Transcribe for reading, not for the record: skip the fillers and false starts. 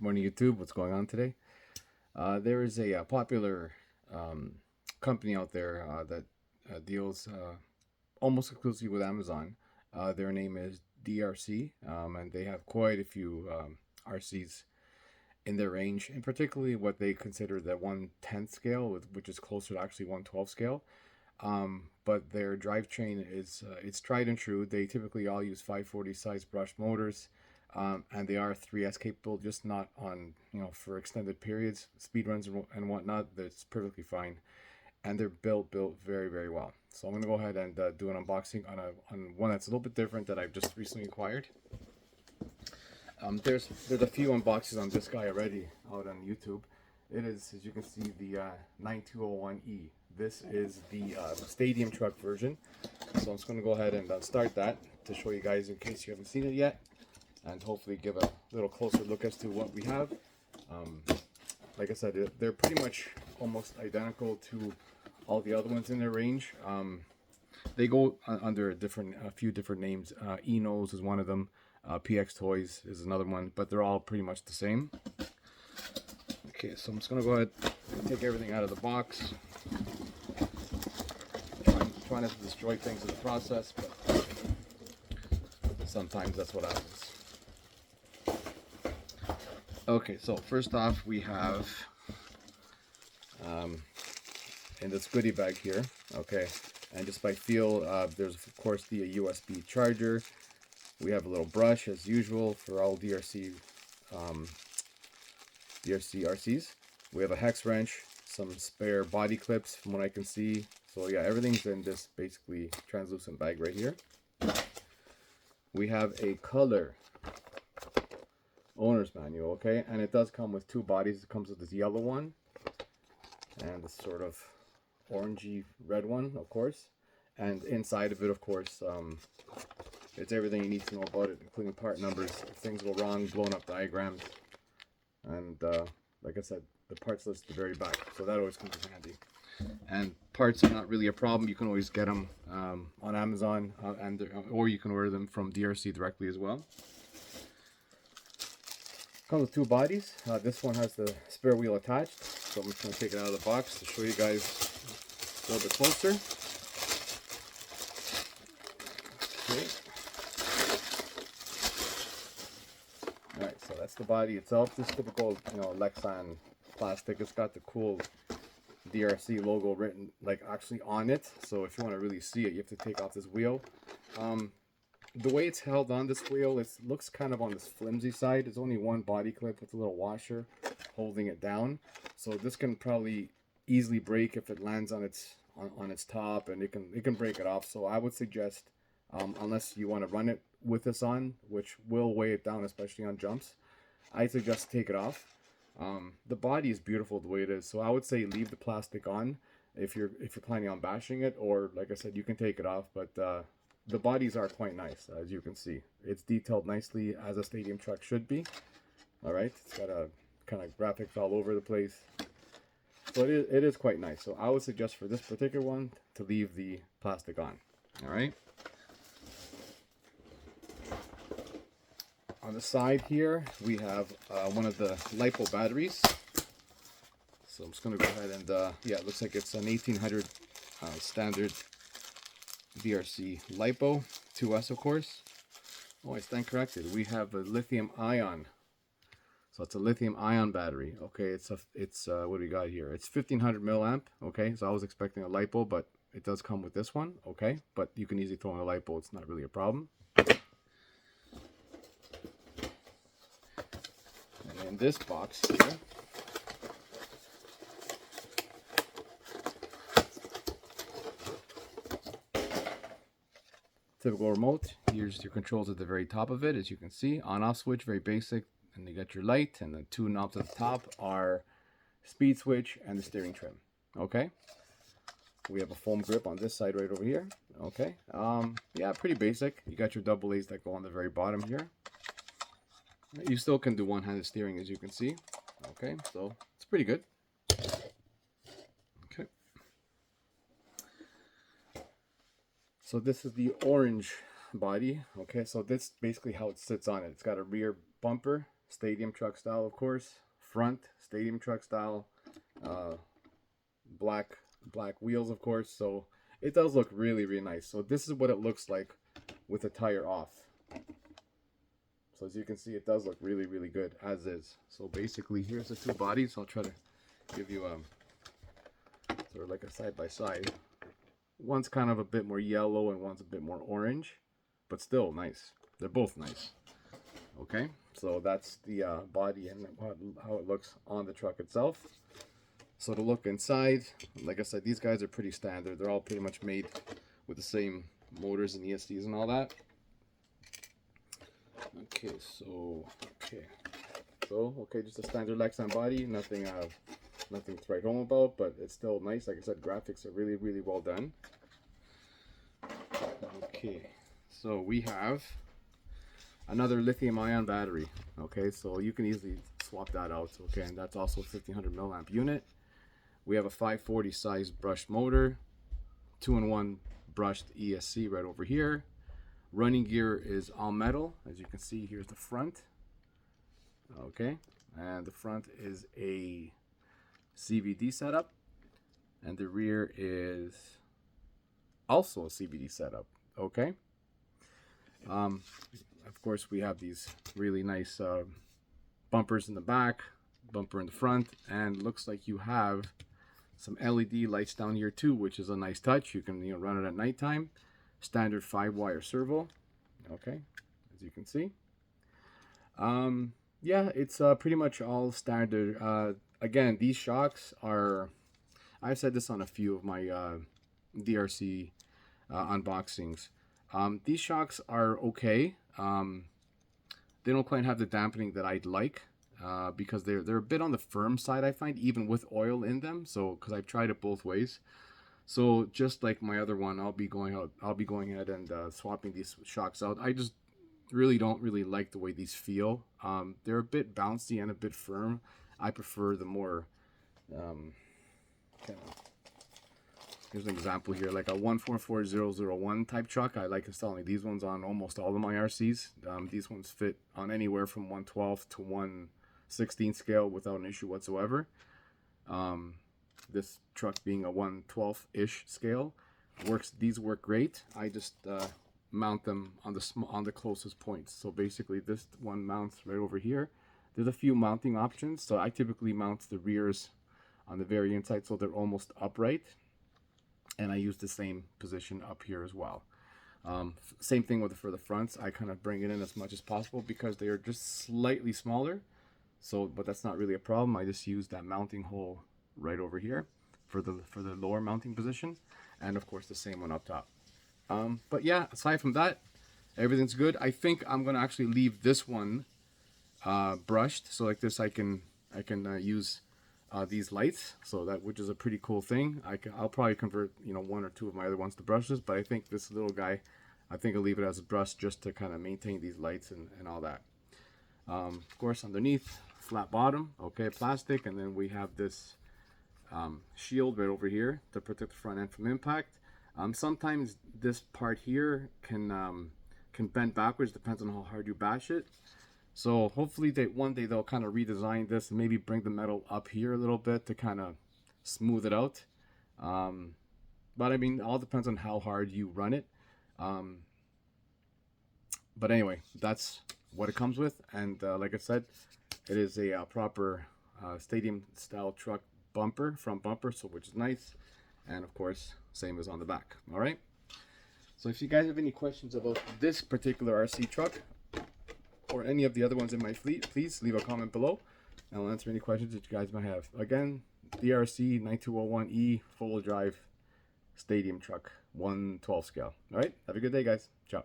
Morning, YouTube. What's going on today? There is a popular um, company out there that deals almost exclusively with Amazon. Their name is DRC, and they have quite a few RCs in their range, and particularly what they consider the 1/10 scale, which is closer to actually 1/12 scale. But their drivetrain is it's tried and true. They typically all use 540 size brushed motors, and they are 3S capable, just not on for extended periods, speed runs and whatnot. That's perfectly fine, and they're built very well. So I'm gonna go ahead and do an unboxing on one that's a little bit different that I've just recently acquired. There's a few unboxings on this guy already out on YouTube. It is, as you can see, the 9201E. This is the stadium truck version. So I'm just going to go ahead and start that to show you guys in case you haven't seen it yet, and hopefully give a little closer look as to what we have. Like I said, they're pretty much almost identical to all the other ones in their range. They go under a few different names. Enos is one of them. PX Toys is another one, but they're all pretty much the same. Okay, so I'm just gonna go ahead and take everything out of the box. Trying not to destroy things in the process, but sometimes that's what happens. Okay, so first off we have in this goodie bag here, okay, and just by feel, there's of course the USB charger. We have a little brush as usual for all DRC RCs. We have a hex wrench, some spare body clips from what I can see. So yeah, everything's in this basically translucent bag right here. We have a color owner's manual, okay, and it does come with two bodies. It comes with this yellow one and this sort of orangey red one, of course, and inside of it, of course, it's everything you need to know about it, including part numbers, if things go wrong, blown up diagrams, and like I said, the parts list at the very back, so that always comes in handy. And parts are not really a problem. You can always get them on Amazon, or you can order them from DRC directly as well. Comes with two bodies. This one has the spare wheel attached, so I'm just going to take it out of the box to show you guys a little bit closer. Okay. Alright, so that's the body itself. This typical, Lexan plastic. It's got the cool DRC logo written like actually on it. So if you want to really see it, you have to take off this wheel. The way it's held on this wheel, it looks kind of on this flimsy side. There's only one body clip with a little washer holding it down. So this can probably easily break if it lands on its top, and it can break it off. So I would suggest, unless you want to run it with this on, which will weigh it down, especially on jumps, I suggest take it off. The body is beautiful the way it is, so I would say leave the plastic on if you're planning on bashing it, or like I said, you can take it off. But the bodies are quite nice, as you can see. It's detailed nicely as a stadium truck should be. All right, it's got a kind of graphics all over the place, so it is quite nice. So I would suggest for this particular one to leave the plastic on. All right. On the side here, we have one of the LiPo batteries. So I'm just going to go ahead and, yeah, it looks like it's an 1800 standard DRC LiPo, 2S of course. Oh, I stand corrected. We have a lithium ion. So it's a lithium ion battery. Okay, it's what do we got here? It's 1500 milliamp. Okay, so I was expecting a LiPo, but it does come with this one. Okay, but you can easily throw in a LiPo. It's not really a problem. In this box here, typical remote. Here's your controls at the very top of it, as you can see. On-off switch, very basic. And you got your light, and the two knobs at the top are speed switch and the steering trim. Okay. We have a foam grip on this side right over here. Okay. Yeah, pretty basic. You got your double A's that go on the very bottom here. You still can do one-handed steering, as you can see. Okay, so it's pretty good. Okay. So this is the orange body. Okay, so this is basically how it sits on it. It's got a rear bumper stadium truck style, of course. Front, stadium truck style. Black wheels, of course. So it does look really, really nice. So this is what it looks like with the tire off. So as you can see, it does look really, really good as is. So basically, here's the two bodies. I'll try to give you sort of like a side by side. One's kind of a bit more yellow and one's a bit more orange, but still nice. They're both nice. Okay, so that's the body and how it looks on the truck itself. So to look inside, like I said, these guys are pretty standard. They're all pretty much made with the same motors and ESCs and all that. Okay, just a standard Lexan body. Nothing to write home about, but it's still nice. Like I said, graphics are really, really well done. Okay, so we have another lithium-ion battery. Okay, so you can easily swap that out. Okay, and that's also a 1500 milliamp unit. We have a 540 size brushed motor, 2-in-1 brushed ESC right over here. Running gear is all metal. As you can see, here's the front. Okay, and the front is a CVD setup, and the rear is also a CVD setup. Okay. Of course, we have these really nice bumpers in the back, bumper in the front, and looks like you have some LED lights down here too, which is a nice touch. You can run it at nighttime. Standard 5-wire servo. Okay, as you can see. Yeah, it's pretty much all standard. Again, these shocks are, I've said this on a few of my DRC unboxings. These shocks are okay. They don't quite have the dampening that I'd like, because they're a bit on the firm side, I find, even with oil in them. So because I've tried it both ways. So just like my other one, I'll be going ahead and swapping these shocks out. I just don't really like the way these feel. They're a bit bouncy and a bit firm. I prefer the more here's an example here, like a 144001 type truck. I like installing these ones on almost all of my RCs. These ones fit on anywhere from 1/12 to 1/16 scale without an issue whatsoever. This truck being a 1/12-ish scale works. These work great. I just mount them on the closest points. So basically, this one mounts right over here. There's a few mounting options. So I typically mount the rears on the very inside, so they're almost upright. And I use the same position up here as well. Same thing for the fronts. I kind of bring it in as much as possible because they are just slightly smaller. So, but that's not really a problem. I just use that mounting hole right over here for the lower mounting position, and of course the same one up top. But yeah, aside from that, everything's good. I think I'm gonna actually leave this one brushed, so like this I can use these lights, so that, which is a pretty cool thing. I'll probably convert one or two of my other ones to brushes, but I think this little guy, I think I'll leave it as a brush just to kind of maintain these lights and all that. Of course, underneath, flat bottom, okay, plastic, and then we have this shield right over here to protect the front end from impact. Sometimes this part here can bend backwards, depends on how hard you bash it. So hopefully one day they'll kind of redesign this and maybe bring the metal up here a little bit to kind of smooth it out. But I mean, it all depends on how hard you run it. But anyway, that's what it comes with. And like I said, it is a proper stadium style truck bumper, front bumper, so which is nice. And of course, same as on the back. All right. So if you guys have any questions about this particular RC truck or any of the other ones in my fleet, please leave a comment below and I'll answer any questions that you guys might have. Again, DRC 9201E full drive stadium truck, 1/12 scale. All right. Have a good day, guys. Ciao.